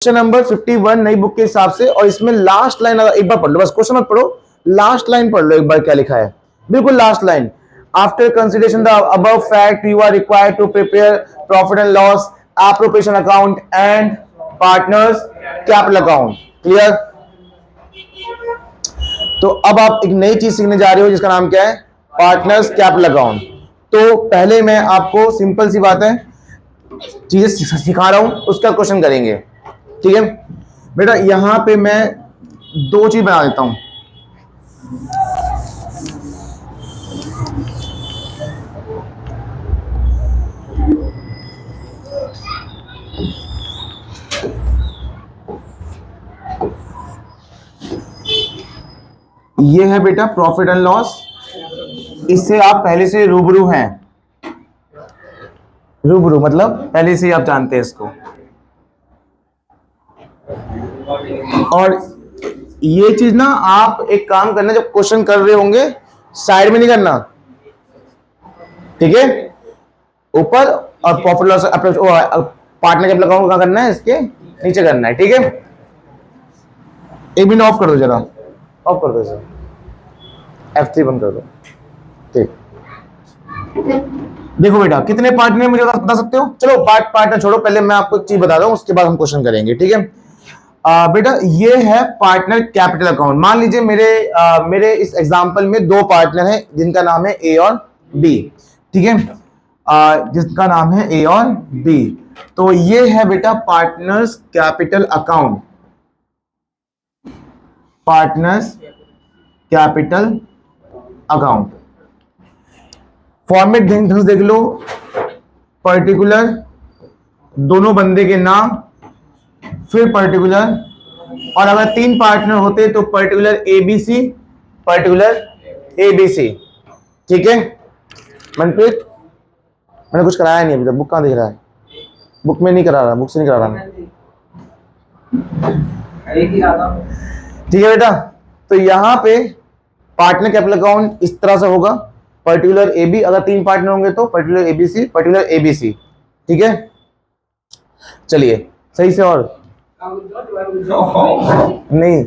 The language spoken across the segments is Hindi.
क्वेश्चन नंबर 51 नई बुक के हिसाब से, और इसमें लास्ट लाइन एक बार पढ़ लो, बस क्वेश्चन मत पढ़ो, लास्ट लाइन पढ़ लो एक बार क्या लिखा है, बिल्कुल last line. After consideration the above fact you are required to prepare profit and loss, appropriation account and partners capital account. Clear? तो अब आप एक नई चीज सीखने जा रहे हो जिसका नाम क्या है, पार्टनर्स कैपिटल अकाउंट। तो पहले मैं आपको सिंपल सी बात है चीजें सिखा रहा हूं, उसका क्वेश्चन करेंगे, ठीक है बेटा। यहां पे मैं दो चीज बना देता हूं। ये है बेटा प्रॉफिट एंड लॉस, इससे आप पहले से रूबरू हैं, रूबरू मतलब पहले से ही आप जानते हैं इसको। और ये चीज ना आप एक काम करना, जब क्वेश्चन कर रहे होंगे साइड में नहीं करना, ठीक है, ऊपर, और profit loss partner capital account कहां करना है, इसके नीचे करना है, ठीक है। एक मिनट ऑफ कर दो जरा, ऑफ कर दो सर, F3 बंद कर दो, ठीक। देखो बेटा कितने पार्टनर मुझे बता सकते हो? चलो पार्टनर छोड़ो, पहले मैं आपको एक चीज बता दूं, उसके बाद हम क्वेश्चन करेंगे, ठीक है। बेटा ये है पार्टनर कैपिटल अकाउंट। मान लीजिए मेरे इस एग्जांपल में दो पार्टनर हैं जिनका नाम है ए और बी, ठीक है, जिसका नाम है ए और बी। तो ये है बेटा partners capital account, partners capital account. Format ढंग से देख लो, पर्टिकुलर दोनों बंदे के नाम, फिर पर्टिकुलर, और अगर तीन पार्टनर होते तो पर्टिकुलर एबीसी, पर्टिकुलर एबीसी, ठीक है। मनप्रीत मैंने कुछ कराया नहीं अभी तक, बुक कहां दिख रहा है? बुक में नहीं करा रहा, बुक से नहीं करा रहा, ठीक है बेटा। तो यहां पे पार्टनर कैपिटल अकाउंट इस तरह से होगा, पर्टिकुलर एबी, अगर तीन पार्टनर होंगे तो पर्टिकुलर एबीसी, पर्टिकुलर एबीसी, ठीक है। चलिए सही से, और नहीं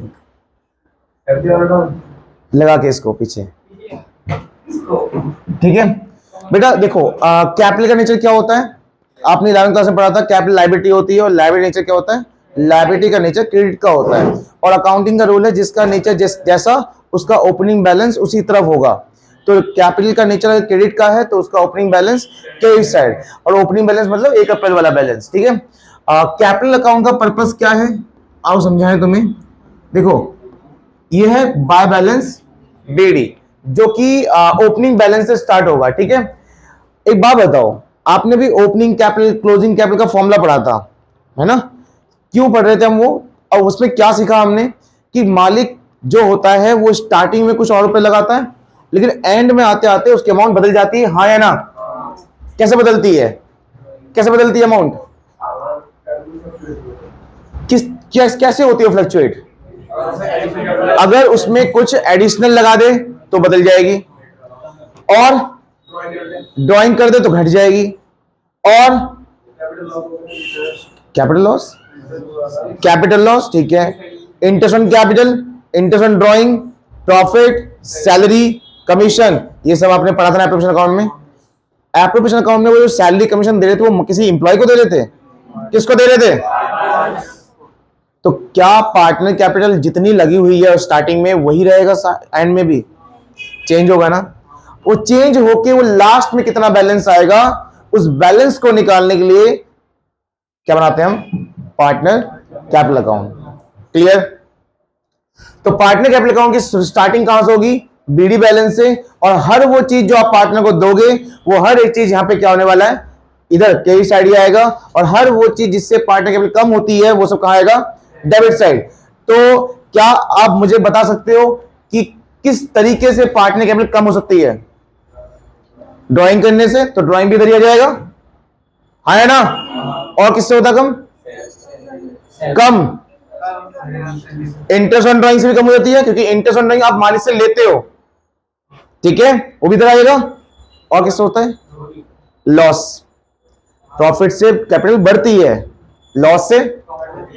लगा के इसको पीछे, ठीक है बेटा। देखो कैपिटल का नेचर क्या होता है, आपने 11वीं क्लास में पढ़ा था, कैपिटल लायबिलिटी होती है, और लायबिलिटी नेचर क्या होता है, लायबिलिटी का नेचर क्रेडिट का होता है। और अकाउंटिंग का रूल है जिसका नेचर जैसा उसका ओपनिंग बैलेंस उसी तरफ होगा। तो कैपिटल का नेचर अगर क्रेडिट का है तो उसका ओपनिंग बैलेंस क्रेडिट साइड, और ओपनिंग बैलेंस मतलब 1 अप्रैल वाला बैलेंस, ठीक है। कैपिटल अकाउंट का पर्पस क्या है, आओ समझाएं तुम्हें। देखो ये है बाय बैलेंस बीडी, जो कि ओपनिंग बैलेंस से स्टार्ट होगा, ठीक है। एक बात बताओ, आपने भी ओपनिंग कैपिटल क्लोजिंग कैपिटल का फॉर्मूला पढ़ा था, है ना? क्यों पढ़ रहे थे हम वो, और उसमें क्या सीखा हमने कि मालिक जो होता है वो स्टार्टिंग में कुछ और रुपए लगाता है, लेकिन एंड में आते आते उसकी अमाउंट बदल जाती है, हाँ या ना? कैसे बदलती है, कैसे बदलती है अमाउंट, कैसे होती है फ्लक्चुएट? अगर उसमें कुछ एडिशनल लगा दे तो बदल जाएगी, और ड्राइंग कर दे तो घट जाएगी, और कैपिटल लॉस, कैपिटल लॉस, ठीक है। Interest on capital, interest on drawing, profit, salary, commission, ये सब आपने पढ़ा था ना एप्रोप्रिएशन अकाउंट में। एप्रोप्रिएशन अकाउंट में वो जो सैलरी कमीशन दे रहे थे वो किसी इंप्लॉय को दे रहे थे, किसको दे रहे थे? तो क्या पार्टनर कैपिटल जितनी लगी हुई है स्टार्टिंग में वही रहेगा एंड में भी? चेंज होगा ना? वो चेंज होके वो लास्ट में कितना बैलेंस आएगा, उस बैलेंस को निकालने के लिए क्या बनाते हैं हम, पार्टनर कैपिटल अकाउंट। क्लियर? तो पार्टनर कैपिटल अकाउंट की स्टार्टिंग कहां से होगी, बीडी बैलेंस से, और हर वो चीज जो आप पार्टनर को दोगे वो हर एक चीज यहां पे क्या होने वाला है, इधर क्रेडिट साइड ही आएगा, और हर वो चीज जिससे पार्टनर कैपिटल कम होती है वो सब कहां आएगा, डेबिट साइड। तो क्या आप मुझे बता सकते हो कि किस तरीके से पार्टनर कैपिटल कम हो सकती है? ड्राइंग करने से, तो ड्राइंग भी इधर ही आ जाएगा, हाँ है ना? और किससे होता कम? कम इंटरेस्ट ऑन ड्राइंग से भी कम हो जाती है, क्योंकि इंटरेस्ट ऑन ड्राइंग आप मालिक से लेते हो, ठीक है, वो भी इधर आएगा। और किससे होता है? लॉस। प्रॉफिट से कैपिटल बढ़ती है, लॉस से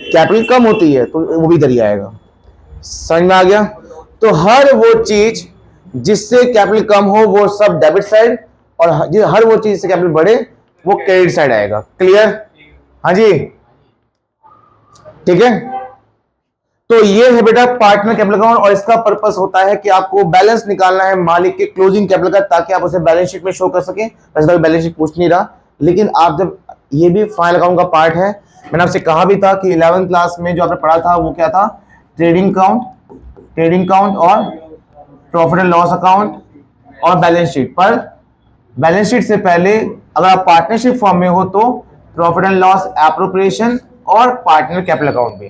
कैपिटल कम होती है तो वो भी इधर ही आएगा। समझ में आ गया? तो हर वो चीज जिससे कैपिटल कम हो वो सब डेबिट साइड, और हर वो चीज जिससे कैपिटल बढ़े वो क्रेडिट साइड आएगा। क्लियर? हाँ जी, ठीक है। तो ये है बेटा पार्टनर कैपिटल अकाउंट, और इसका पर्पस होता है कि आपको बैलेंस निकालना है मालिक के क्लोजिंग कैपिटल का, ताकि आप उसे बैलेंस शीट में शो कर सकें। वैसे तो बैलेंस शीट पूछ नहीं रहा, लेकिन आप जब, ये भी फाइनल अकाउंट का पार्ट है। मैंने आपसे कहा भी था कि 11th क्लास में जो आपने पढ़ा था वो क्या था, ट्रेडिंग अकाउंट और प्रॉफिट एंड लॉस अकाउंट और बैलेंस शीट। पर बैलेंस शीट से पहले अगर आप पार्टनरशिप फॉर्म में हो तो प्रॉफिट एंड लॉस एप्रोप्रिएशन और पार्टनर कैपिटल अकाउंट भी,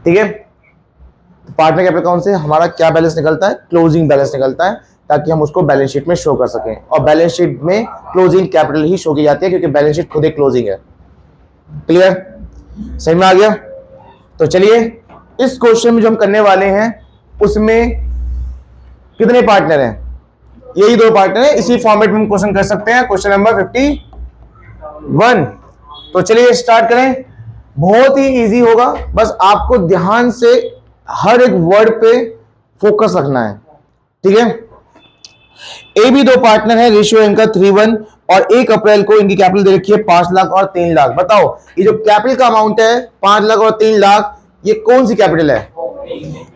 ठीक है। तो पार्टनर कैपिटल अकाउंट से हमारा क्या बैलेंस निकलता है, क्लोजिंग बैलेंस निकलता है, ताकि हम उसको बैलेंस शीट में शो कर सकें। और बैलेंस शीट में क्लोजिंग कैपिटल ही शो की जाती है, क्योंकि बैलेंस शीट खुद एक क्लोजिंग है। क्लियर? समझ में आ गया? तो चलिए इस क्वेश्चन में जो हम करने वाले हैं उसमें कितने पार्टनर हैं, यही 2 पार्टनर हैं। इसी फॉर्मेट में हम क्वेश्चन कर सकते हैं, क्वेश्चन नंबर 51। तो चलिए स्टार्ट करें। बहुत ही इजी होगा, बस आपको ध्यान से हर एक वर्ड पे फोकस रखना है, ठीक है। ए भी 2 पार्टनर है, रेशियो इनका 3:1, और 1 अप्रैल को इनकी कैपिटल दे रखी है 5 लाख और 3 लाख। बताओ ये जो कैपिटल का अमाउंट है 5 लाख और 3 लाख, ये कौन सी कैपिटल है?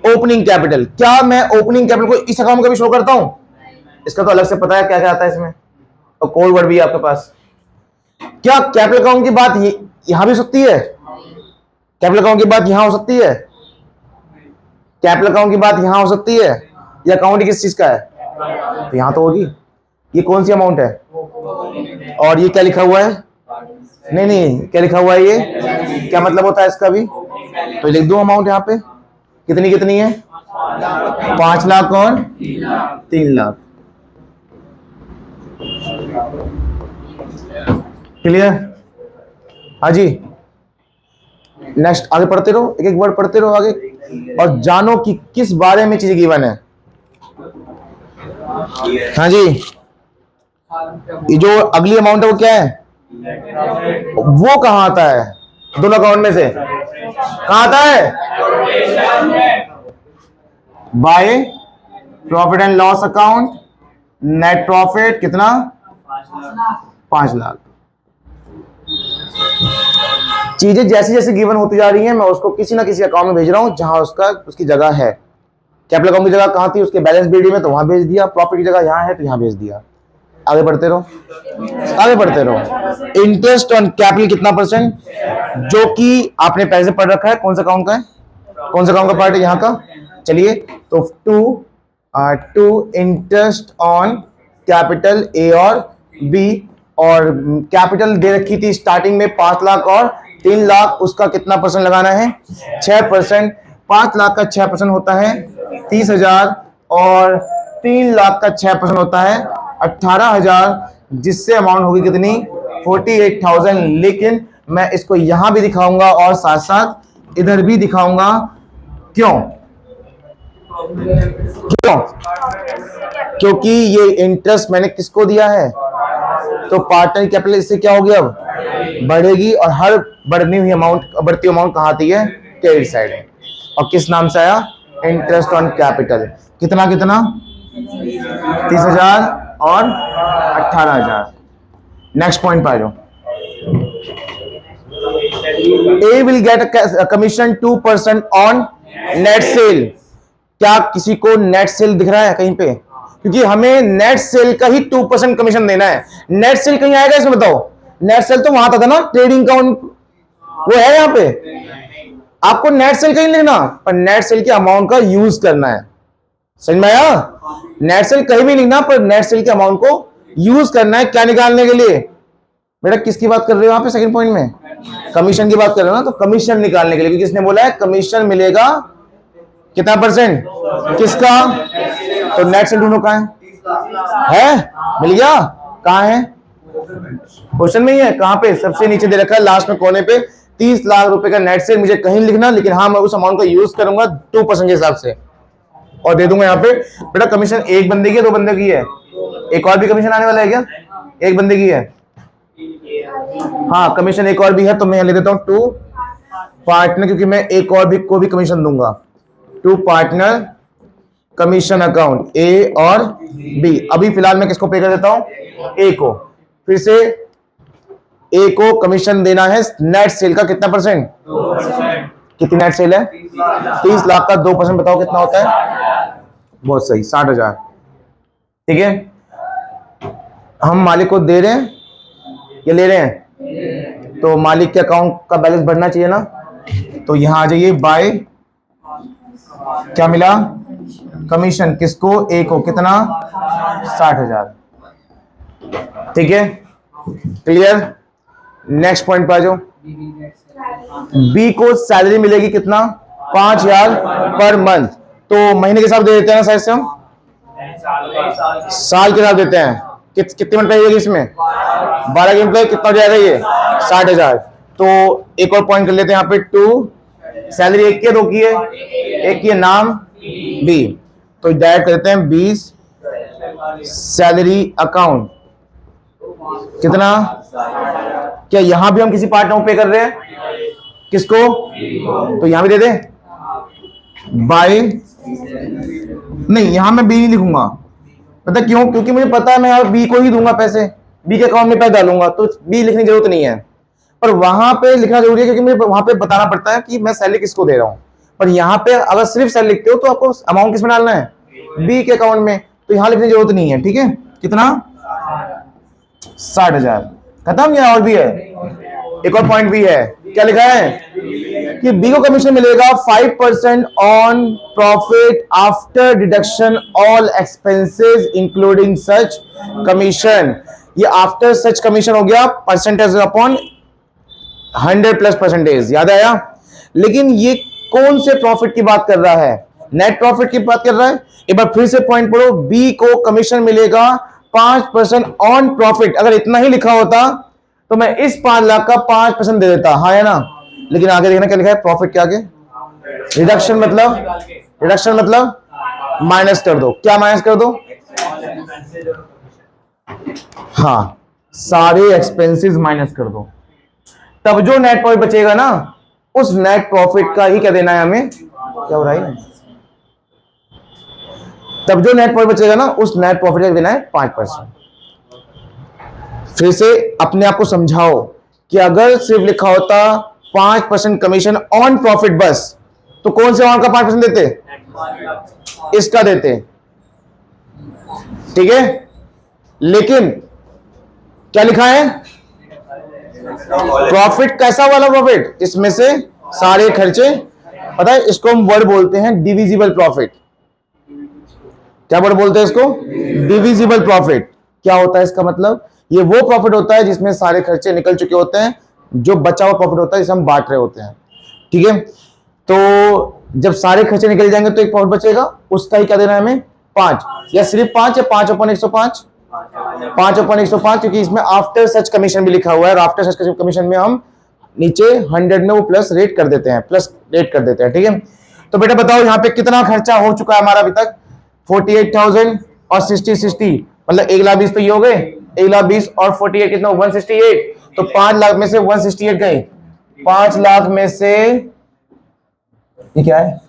Opening capital. क्या मैं ओपनिंग कैपिटल को इस अकाउंट का भी शो करता हूं? इसका तो अलग से पता है क्या क्या आता है इसमें, और कोड वर्ड भी है आपके पास। क्या कैपिटल अकाउंट की बात यहां भी हो सकती है? कैपिटल अकाउंट की बात यहां हो सकती है? कैपिटल अकाउंट की बात यहां हो सकती है? ये अकाउंट किस चीज का है? तो यहां तो होगी। ये कौन सी अमाउंट है? और ये क्या लिखा हुआ है? नहीं, क्या लिखा हुआ है? ये क्या मतलब होता है इसका भी? तो लिख दो अमाउंट यहां पे। कितनी कितनी है? 5 लाख और 3 लाख। क्लियर? हाँ जी, नेक्स्ट आगे पढ़ते रहो, एक एक वर्ड पढ़ते रहो आगे, और जानो कि किस बारे में चीजें गिवन है। हाँ जी, ये जो अगली अमाउंट है वो क्या है? वो कहां आता है दोनों अकाउंट में से? कहां आता है? By profit and loss account, net profit कितना? 5 लाख। चीजें जैसी जैसी गिवन होती जा रही हैं, मैं उसको किसी ना किसी अकाउंट में भेज रहा हूं जहां उसकी जगह है। कैपिटल अकाउंट की जगह कहां थी? उसके बैलेंस बीडी में, तो वहां भेज दिया। प्रॉफिट की जगह यहां है तो यहां भेज दिया। आगे बढ़ते रहो, आगे बढ़ते रहो। इंटरेस्ट ऑन कैपिटल कितना परसेंट, जो कि आपने पैसे पढ़ रखा है, कौन सा अकाउंट का है? कौन सा अकाउंट का पार्ट है यहाँ का? चलिए, तो to interest on capital A और बी, और कैपिटल दे रखी थी स्टार्टिंग में 5 लाख और 3 लाख, उसका कितना परसेंट लगाना है? 6%। 5 लाख का 6% होता है 30,000, और 3 लाख का 6% होता है 18,000, जिससे अमाउंट होगी कितनी? 48,000। लेकिन मैं इसको यहां भी दिखाऊंगा और साथ साथ इधर भी दिखाऊंगा। क्यों? क्योंकि ये इंटरेस्ट मैंने किसको दिया है? तो पार्टनर कैपिटल इससे क्या होगी? अब बढ़ेगी, और हर बढ़ती हुई अमाउंट कहां आती है? क्रेडिट साइड है। और किस नाम से आया? Interest on capital. कितना कितना? 30,000 और 18,000। नेक्स्ट पॉइंट पर आ जाओ। A will get commission 2% on net sale. क्या किसी को नेट सेल दिख रहा है कहीं पे? क्योंकि हमें नेट सेल का ही 2% कमीशन देना है। नेट सेल कहीं आएगा इसमें? बताओ। नेट सेल तो वहां था ना, ट्रेडिंग अकाउंट वो है यहाँ पे। आपको नेट सेल कहीं लिखना, पर नेट सेल के अमाउंट का यूज करना है। समझ में आया? नेट सेल कहीं भी लिखना, पर नेट सेल के अमाउंट को यूज करना है। क्या निकालने के लिए? बेटा किसकी बात कर रहे हो यहाँ पे? सेकंड पॉइंट में कमीशन की बात कर रहे हो ना, तो कमीशन निकालने के लिए, किसने बोला है कमीशन मिलेगा कितना परसेंट? किसका? तो नेट सेल ढूंढो, कहां है? मिल गया? कहां है? क्वेश्चन में ही है। कहां पे? सबसे नीचे दे रखा है लास्ट में कोने पे, 30 लाख रुपए का नेट सेल। मुझे कहीं लिखना, लेकिन हाँ मैं उस अमाउंट को यूज करूंगा 2% के हिसाब से, और दे दूंगा यहाँ पे। बेटा कमीशन एक बंदे की है, 2 बंदे की है? एक और भी कमीशन आने वाला है क्या? एक बंदे की है। हाँ कमीशन एक और भी है, तो मैं लिख देता हूँ 2 पार्टनर, क्योंकि मैं एक और भी को भी कमीशन दूंगा, टू पार्टनर कमीशन अकाउंट ए और बी। अभी फिलहाल मैं किसको पे कर देता हूं? ए को। फिर से ए को कमीशन देना है नेट सेल का कितना परसेंट? 2%। कितनी नेट सेल है? 30 लाख का 2% बताओ कितना होता है? बहुत सही, 60,000। ठीक है, हम मालिक को दे रहे हैं या ले रहे हैं? तो मालिक के अकाउंट का बैलेंस बढ़ना चाहिए ना। तो यहां आ जाइए, बाय क्या मिला? कमीशन। किसको? ए को। कितना? 60,000। ठीक है, क्लियर। नेक्स्ट पॉइंट पे आ जाओ। बी को सैलरी मिलेगी कितना? 5,000 पर मंथ। तो महीने के हिसाब दे देते हैं ना शायद से हम, साल के हिसाब देते हैं। कितनी मंथ रहेगी इसमें? 12 के एम्प्लॉय, कितना हो जाएगा ये? 60,000। तो एक और पॉइंट कर लेते हैं यहाँ पे, टू सैलरी एक की है, 2 की है? एक की है, नाम बी। तो डायरेक्ट करते हैं 20 सैलरी अकाउंट। कितना? क्या यहां भी हम किसी पार्टनर को पे कर रहे हैं? किसको? तो यहां भी दे दे बाय। नहीं, यहां मैं बी नहीं लिखूंगा। पता क्यों? क्योंकि मुझे पता है मैं यहां बी को ही दूंगा पैसे, बी के अकाउंट में पैसे डालूंगा, तो बी लिखने की जरूरत नहीं है। पर वहां पे लिखना जरूरी है, क्योंकि मुझे वहां पे बताना पड़ता है कि मैं सैलरी किसको दे रहा हूं। पर यहां पे अगर सिर्फ सैलरी लिखते हो तो आपको अमाउंट किसमें डालना है? बी के अकाउंट में। तो यहां लिखने की जरूरत नहीं है। ठीक है, कितना? 60,000। खत्म या और भी है? एक और पॉइंट भी है। क्या लिखा है? कि बी को कमीशन मिलेगा 5% on profit after deduction all expenses including such commission. ये आफ्टर सच कमीशन हो गया, परसेंटेज अपॉन 100+%। याद आया? लेकिन ये कौन से प्रॉफिट की बात कर रहा है? नेट प्रॉफिट की बात कर रहा है। एक बार फिर से पॉइंट पढ़ो, बी को कमीशन मिलेगा 5% ऑन प्रॉफिट। अगर इतना ही लिखा होता तो मैं इस 5 लाख का 5% दे देता, हाँ है ना। लेकिन आगे देखना क्या लिखा है, प्रॉफिट के आगे रिडक्शन, मतलब माइनस कर दो। क्या माइनस कर दो? हाँ, सारे एक्सपेंसेस माइनस कर दो। तब जो नेट प्रॉफिट बचेगा ना, उस नेट प्रॉफिट का ही क्या देना है हमें? क्या हो रहा है? तब जो नेट प्रॉफिट बचेगा ना, उस नेट प्रॉफिट का देना है 5%। फिर से अपने आप को समझाओ कि अगर सिर्फ लिखा होता 5% कमीशन ऑन प्रॉफिट बस, तो कौन से अमाउंट का 5% देते? इसका देते। ठीक है, लेकिन क्या लिखा है? प्रॉफिट कैसा वाला प्रॉफिट? इसमें से सारे खर्चे। पता है, इसको हम वर्ड बोलते हैं डिविजिबल प्रॉफिट। क्या वर्ड बोलते हैं इसको? Divisible profit. क्या होता है इसका मतलब? ये वो प्रॉफिट होता है जिसमें सारे खर्चे निकल चुके होते हैं, जो बचा हुआ प्रॉफिट होता है जिसे हम बांट रहे होते हैं। ठीक है, तो जब सारे खर्चे निकल जाएंगे तो एक प्रॉफिट बचेगा, उसका ही क्या देना है हमें? 5। या सिर्फ 5 या 5/105? 5/105, क्योंकि इसमें आफ्टर सच कमीशन भी लिखा हुआ है। और आफ्टर सच कमीशन में हम नीचे 100 में वो प्लस रेट कर देते हैं, ठीक है। तो बेटा बताओ यहाँ पे कितना खर्चा हो चुका है हमारा अभी तक? 48,000 और 60 मतलब 1,20,000 तो ये हो गए। 1,20,000 और 48 कितना? 168। तो 5 लाख में से 168 गए। 5 लाख में से ये क्या है?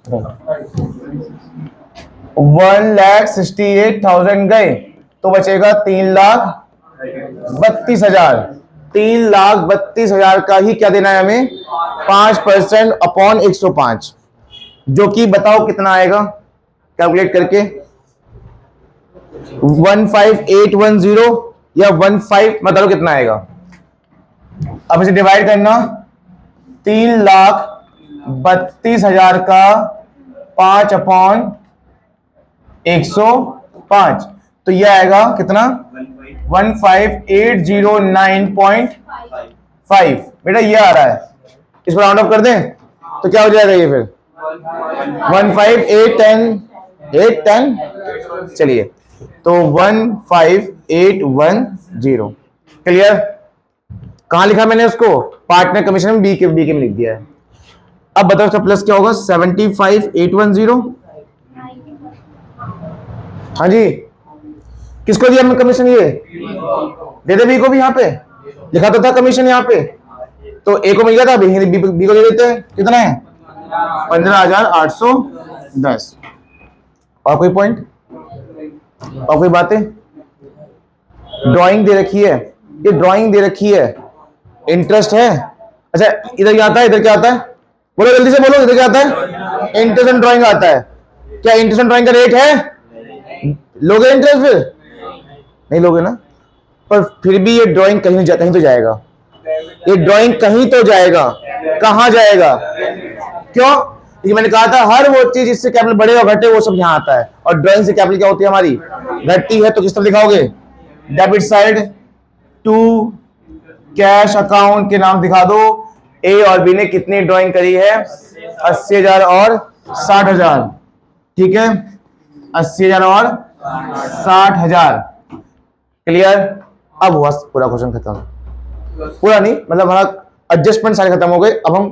1,68,000 गए, तो बचेगा 3,32,000। 3,32,000 का ही क्या देना है हमें? 5% अपॉन 105, जो कि बताओ कितना आएगा कैलकुलेट करके? 15,810 या 15 मतलब कितना आएगा? अब इसे डिवाइड करना, 3,32,000 का 5/105, तो यह आएगा कितना? 15,809.5। बेटा ये आ रहा है, इसको राउंड ऑफ कर दें तो क्या हो जाएगा ये? फिर 15,810। चलिए, तो 15,810। क्लियर? कहां लिखा मैंने उसको? पार्टनर कमीशन में बी के में लिख दिया है। अब बताओ उसका प्लस क्या होगा? 75,810। हाँ जी, किसको दिया हमने कमीशन? ये दे दे बी को भी। यहां पे लिखा तो था कमीशन यहाँ पे, तो ए को मिल गया था, बी को दे देते हैं, कितना है 15,810। और कोई पॉइंट और कोई बातें? ड्राइंग दे रखी है, ये ड्राइंग दे रखी है, इंटरेस्ट है। अच्छा इधर क्या आता है, इधर क्या आता है, बोलो जल्दी से बोलो, इधर क्या आता है, इंटरेस्ट एंड ड्राइंग आता है। क्या इंटरेस्ट एंड ड्राइंग का रेट है? लोगे इंटरेस्ट? फिर नहीं लोगे ना, पर फिर भी ये ड्राइंग कहीं तो जाएगा, ये ड्राइंग कहीं तो जाएगा। कहां जाएगा? क्यों? ये मैंने कहा था हर वो चीज जिससे कैपिटल बढ़े और घटे वो सब यहां आता है, और ड्राइंग से कैपिटल क्या होती है हमारी, घटती है। तो किस तरह दिखाओगे? Debit side to cash account के नाम दिखा दो। ए और बी ने कितनी ड्राइंग करी है? 80,000 और 60,000। ठीक है, 80,000 और 60,000। क्लियर? अब हुआ पूरा क्वेश्चन खत्म। पूरा नहीं मतलब हमारा एडजस्टमेंट सारे खत्म हो गए। अब हम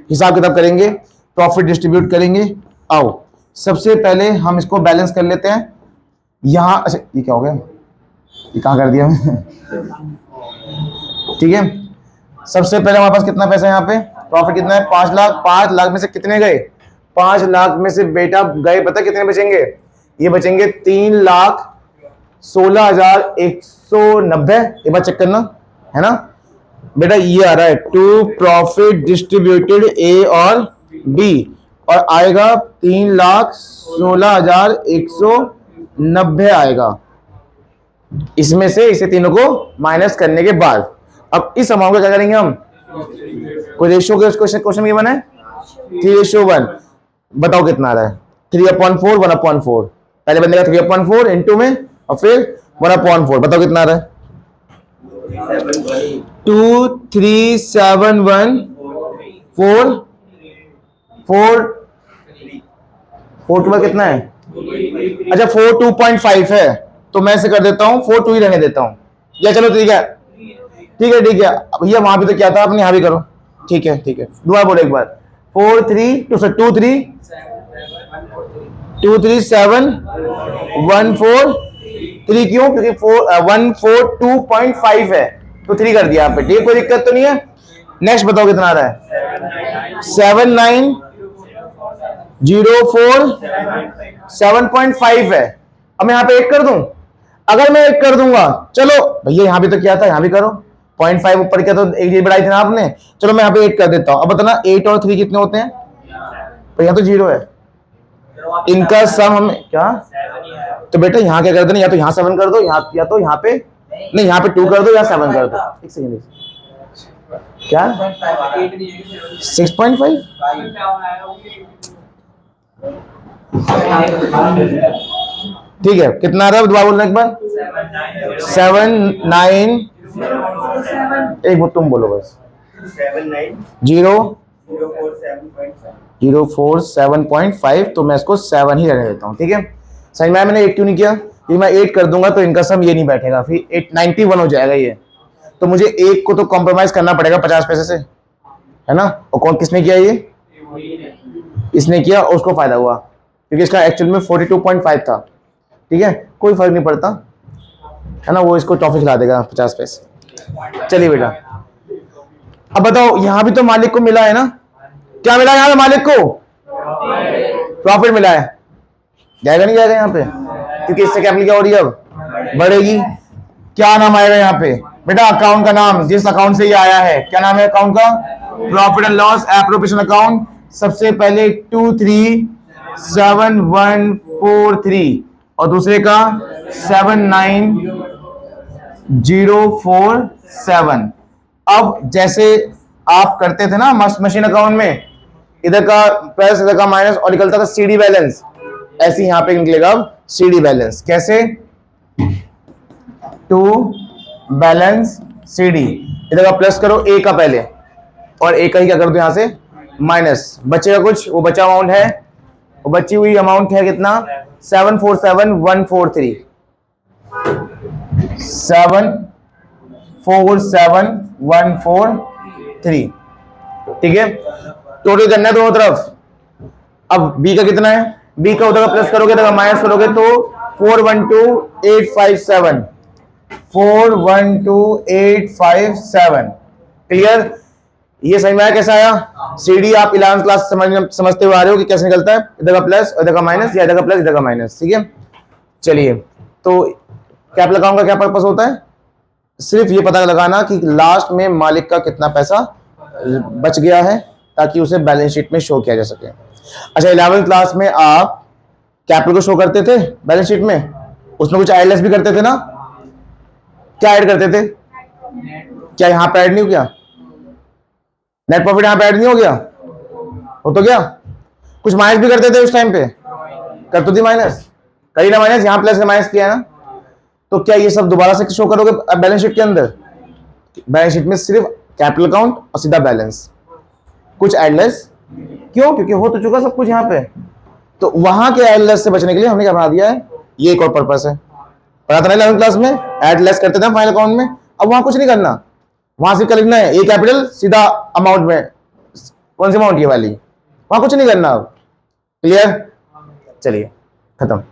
हिसाब किताब करेंगे, प्रॉफिट डिस्ट्रीब्यूट करेंगे। आओ सबसे पहले हम इसको बैलेंस कर लेते हैं। यहां अच्छा ये क्या हो गया, ये कहां कर दिया मैंने? ठीक है, सबसे पहले हमारे पास कितना पैसा है यहाँ पे, प्रॉफिट कितना है 5 लाख। 5 लाख में से कितने गए? 5 लाख में से बेटा गए पता कितने बचेंगे? ये बचेंगे 3,16,190। एक बार चेक करना है ना बेटा, ये आ रहा है टू प्रॉफिट डिस्ट्रीब्यूटेड ए और बी, और आएगा 3,16,190 आएगा इसमें से, इसे तीनों को माइनस करने के बाद। अब इस अमाउंट का क्या करेंगे हम? कोई रेशियो के क्वेश्चन ये बना है 3:1। बताओ कितना आ रहा है? 3/4 1/4। पहले बनेगा 3/4 इनटू में और फिर 1/4। बताओ कितना आ रहा है? 2,3,7,1,4 कितना है? अच्छा 4,2.5 है, तो मैं ऐसे कर देता हूं 4,2 ही रहने देता हूं, या चलो ठीक है ठीक है ठीक है। भैया वहां पे तो क्या था, आपने यहां भी करो। ठीक है ठीक है, दोबारा बोलो एक बार। 2,3,7,1,4,3 क्यों? क्योंकि 1,4,2.5 है तो 3 कर दिया यहाँ पे। ठीक है, कोई दिक्कत तो नहीं है। नेक्स्ट बताओ कितना आ रहा है? 7,9,0,4 7.5 है। अब मैं यहाँ पे 1 कर दूं, अगर मैं 1 कर दूंगा, चलो भैया यहाँ भी तो क्या था, यहाँ भी करो 0.5 ऊपर क्या तो एक बढ़ाई थी ना आपने, चलो मैं यहाँ पे 8 कर देता हूँ। अब बताना 8 और 3 कितने होते हैं? तो यहाँ तो 0 है, इनका सम हमें क्या, तो बेटा यहाँ क्या कर देना, या तो यहाँ 7 कर दो, या तो यहाँ पे नहीं, यहाँ पे 2 कर दो या 7 कर दो। एक सेकंड, क्या 6.5? ठीक है, कितना आ रहा है दोबारा बोलना एक बार। 7 9 एक वो तुम बोलो बस 0.4 तो मैं इसको 7 ही रहने देता हूँ। ठीक है, समझ में आया मैंने 8 क्यों नहीं किया? क्योंकि मैं 8 कर दूंगा तो इनका सम ये नहीं बैठेगा, फिर 891 हो जाएगा ये, तो मुझे 1 को तो कॉम्प्रोमाइज करना पड़ेगा 50 पैसे से, है ना। और कौन किसने किया? ये इसने किया, और उसको फायदा हुआ क्योंकि इसका एक्चुअल में 42.5 था। ठीक है, कोई फर्क नहीं पड़ता, है ना, वो इसको टॉफी खिला देगा 50 पैसे। चलिए बेटा, अब बताओ यहां भी तो मालिक को मिला है ना, क्या मिला यहां पे मालिक को? प्रॉफिट मिला है। जाएगा नहीं जाएगा यहाँ पे? क्योंकि इससे कैपिटल क्या हो रही है, अब बढ़ेगी। क्या नाम आएगा यहाँ पे बेटा? अकाउंट का नाम, जिस अकाउंट से ये आया है, क्या नाम है अकाउंट का? Profit and loss appropriation account. सबसे पहले 2,3,7,1,4,3 और दूसरे का 7,9,0,4,7। अब जैसे आप करते थे ना मशीन अकाउंट में, इधर का प्लस इधर का माइनस और निकलता था सीडी बैलेंस, ऐसे यहां पे निकलेगा सीडी बैलेंस। कैसे? टू बैलेंस सीडी, इधर का प्लस करो ए का पहले, और ए का ही क्या कर दो यहां से माइनस, बचेगा कुछ, वो बचा अमाउंट है, वो बची हुई अमाउंट है कितना? 7,47,1,4,3 7,47,1,4,3। ठीक है, टोटल करना है दोनों तरफ। अब बी का कितना है? बी का उधर का प्लस करोगे, इधर का माइनस करोगे तो 4,12,857 4,12,857। क्लियर? ये समझ में आया कैसे आया? सीडी आप 11th क्लास समझते हुए आ रहे हो कि कैसे निकलता है, इधर का प्लस इधर का माइनस या इधर का प्लस इधर का माइनस, ठीक है। चलिए, तो कैपिटल अकाउंट का क्या पर्पस होता है? सिर्फ ये पता लगाना कि लास्ट में मालिक का कितना पैसा बच गया है ताकि उसे बैलेंस शीट में शो किया जा सके। अच्छा, 11th क्लास में आप कैपिटल को शो करते थे बैलेंस शीट में, उसमें कुछ ऐड लेस भी करते थे ना? क्या ऐड करते थे? क्या यहां पे ऐड नहीं हो गया? नेट प्रॉफिट यहां पे ऐड नहीं हो गया? हो तो गया। कुछ माइनस भी करते थे उस टाइम पे, कर तो दी माइनस, करी ना माइनस, यहां प्लस माइनस किया है ना, तो क्या ये सब दोबारा से शो करोगे बैलेंस शीट के अंदर? बैलेंस शीट में सिर्फ कैपिटल अकाउंट और सीधा बैलेंस, कुछ एडलेस। क्यों? क्योंकि हो तो चुका सब कुछ यहां पे। तो वहां के एडलेस से बचने के लिए हमने क्या बना दिया है, ये एक और पर्पस है। पढ़ा था ना 11th क्लास में, एडलेस करते थे फाइनल अकाउंट में। अब वहां कुछ नहीं करना, वहां सिर्फ लिखना है ए कैपिटल सीधा अमाउंट में, कौन सी अमाउंट ये वाली, वहां कुछ नहीं करना। अब क्लियर? चलिए खत्म।